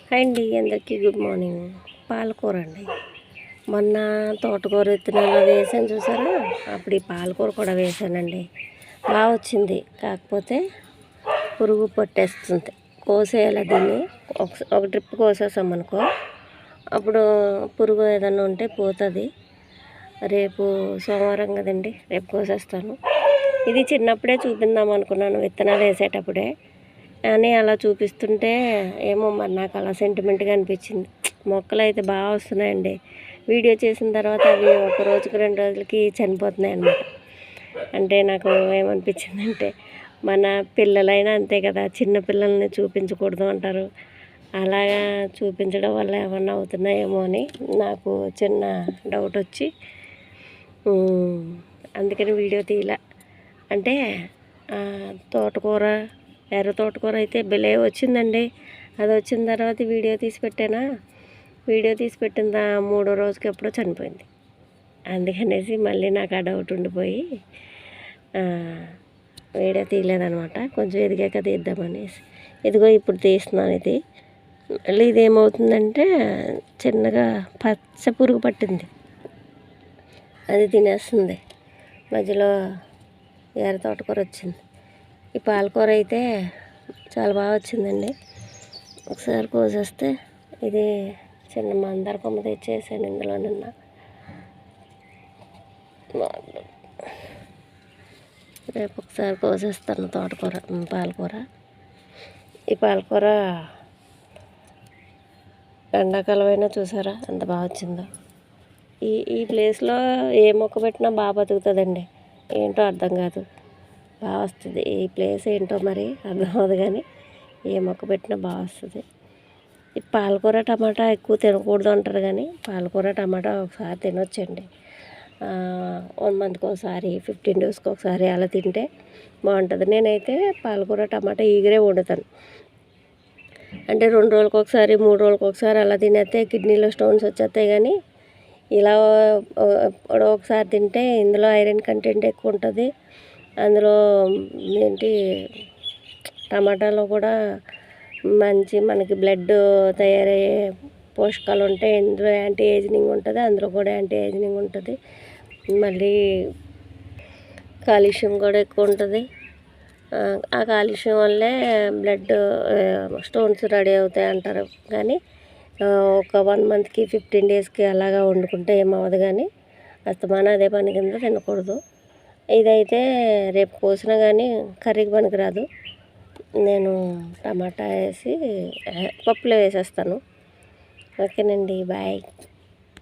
Hi అండి, అందరికీ good morning. పాలకూర అండి. మొన్న తోటకూర విత్తనాలు వేసాను చూసారా, అప్పుడు ఈ పాలకూర కూడా వేసానండి. బాగా వచ్చింది, కాకపోతే పురుగు పట్టేస్తుంది. కోసేయాలి దీన్ని. ఒక ట్రిప్ కోసేసాం అనుకో, అప్పుడు పురుగు ఏదన్నా ఉంటే పోతుంది. రేపు సోమవారం కదండి, రేపు కోసేస్తాను. ఇది చిన్నప్పుడే చూపిందాం అనుకున్నాను, విత్తనాలు వేసేటప్పుడే. అని అలా చూపిస్తుంటే ఏమో మరి నాకు అలా సెంటిమెంట్గా అనిపించింది. మొక్కలు అయితే బాగా వస్తున్నాయండి. వీడియో చేసిన తర్వాత అవి ఒక రోజుకి 2 రోజులకి చనిపోతున్నాయి అన్నమాట. అంటే నాకు ఏమనిపించిందంటే, మన పిల్లలైనా అంతే కదా, చిన్న పిల్లల్ని చూపించకూడదు అంటారు. అలాగా చూపించడం వల్ల ఏమన్నా అవుతున్నాయేమో అని నాకు చిన్న డౌట్ వచ్చి అందుకని వీడియో తీయలే. అంటే తోటకూర, ఎర్ర తోటకూర అయితే భలే వచ్చిందండి. అది వచ్చిన తర్వాత వీడియో తీసి పెట్టానా, వీడియో తీసి పెట్టిన 3వ రోజుకి ఎప్పుడో చనిపోయింది. అందుకనేసి మళ్ళీ నాకు ఆ డౌట్ ఉండిపోయి వీడియో తీయలేదనమాట. కొంచెం ఎదిగాక తీద్దామనేసి ఇదిగో ఇప్పుడు తీస్తున్నాను. ఇది మళ్ళీ ఇదేమవుతుందంటే చిన్నగా పచ్చ పురుగు పట్టింది, అది తినేస్తుంది. మధ్యలో ఎర్ర తోటకూర వచ్చింది. ఈ పాలకూర అయితే చాలా బాగా వచ్చిందండి. ఒకసారి కోసేస్తే ఇది చిన్న మందార కొమ్మ తెచ్చేసాను ఇందులో నిన్న. రేపు ఒకసారి కోసేస్తాను తోటకూర, పాలకూర. ఈ పాలకూర ఎండాకాలం అయినా చూసారా ఎంత బాగా వచ్చిందో. ఈ ప్లేస్లో ఏ మొక్క పెట్టినా బాగా బతుకుతుందండి. ఏంటో అర్థం కాదు, బాగా వస్తుంది. ఈ ప్లేస్ ఏంటో మరి అర్థం అవ్వదు, కానీ ఏ మొక్క పెట్టినా బాగా వస్తుంది. ఈ పాలకూర టమాటా ఎక్కువ తినకూడదు అంటారు, కానీ పాలకూర టమాటా ఒకసారి తినొచ్చండి. 1 మంత్కి ఒకసారి, 15 డేస్కి ఒకసారి అలా తింటే బాగుంటుంది. నేనైతే పాలకూర టమాటా ఈగరే వండుతాను. అంటే 2 రోజులకు ఒకసారి, 3 రోజులకు ఒకసారి అలా తినేస్తే కిడ్నీలో స్టోన్స్ వచ్చేస్తాయి. కానీ ఇలా ఒకసారి తింటే ఇందులో ఐరన్ కంటెంట్ ఎక్కువ ఉంటుంది. అందులో ఏంటి, టమాటాలో కూడా మంచి మనకి బ్లడ్ తయారయ్యే పోషకాలు ఉంటాయి. ఇందులో యాంటీ ఏజింగ్ ఉంటుంది, అందులో కూడా యాంటీ ఏజింగ్ ఉంటుంది. మళ్ళీ కాల్షియం కూడా ఎక్కువ ఉంటుంది. ఆ కాల్షియం వల్లే బ్లడ్ స్టోన్స్ రెడీ అవుతాయి అంటారు. కానీ ఒక 1 మంత్కి 15 డేస్కి అలాగా వండుకుంటే ఏమవ్వదు, కానీ అస్తమానం అదే పని కింద తినకూడదు. ఇదైతే రేపు కోసినా కానీ కర్రీకి పనికిరాదు. నేను టమాటా వేసి పప్పులో వేసేస్తాను. ఓకేనండి, బాయ్.